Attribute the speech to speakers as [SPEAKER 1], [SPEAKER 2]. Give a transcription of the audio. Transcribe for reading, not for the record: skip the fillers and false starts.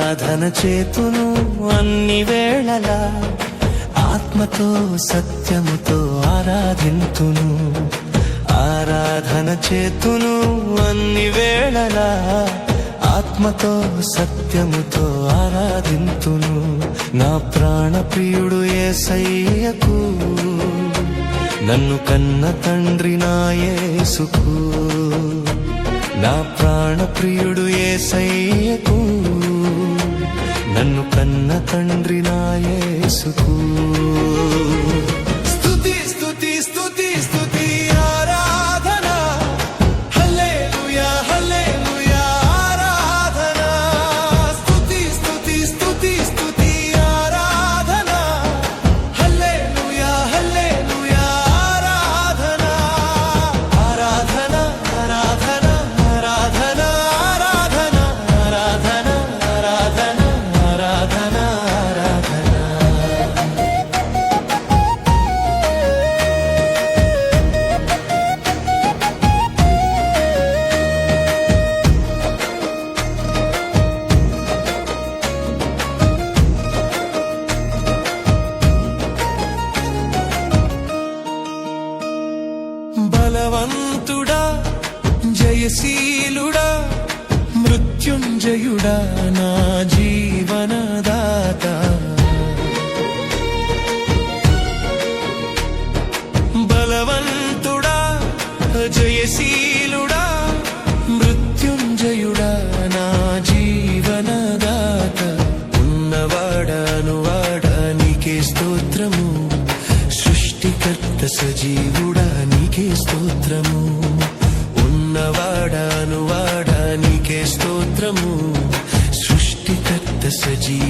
[SPEAKER 1] ఆరాధన చేతును అన్ని వేళలా, ఆత్మతో సత్యముతో ఆరాధింతును. ఆరాధన చేతును అన్ని వేళలా, ఆత్మతో సత్యముతో ఆరాధింతును. నా ప్రాణ ప్రియుడు యేసయ్యకు, నన్ను కన్న తండ్రి నా యేసుకు. నా ప్రాణ ప్రియుడు యేసయ్యకు, నన్ను కన్న తండ్రి నా యేసుకు. స్తుతి స్తుతి స్తుతి స్తుతి ఆరాధన, హల్లెలూయా హల్లెలూయా ఆరాధన. స్తుతి స్తుతి స్తుతి స్తుతి ఆరాధన, హల్లెలూయా హల్లెలూయా ఆరాధన. ఆరాధన ఆరాధన ఆరాధన ఆరాధన ఆరాధన ఆరాధన ఆరాధన ఆరాధన. బలవంతుడా జయశీలుడా మృత్యుంజయుడా నా జీవనదాత. బలవంతుడా జయశీలుడా మృత్యుంజయుడా నా జీవనదాత. ఉన్నవాడా నీకే స్తోత్రము, సృష్టికర్త సజీవుడా నీకే స్తోత్రము. ఉన్నవాడా నీకే స్తోత్రము, సృష్టికర్త సజీవుడా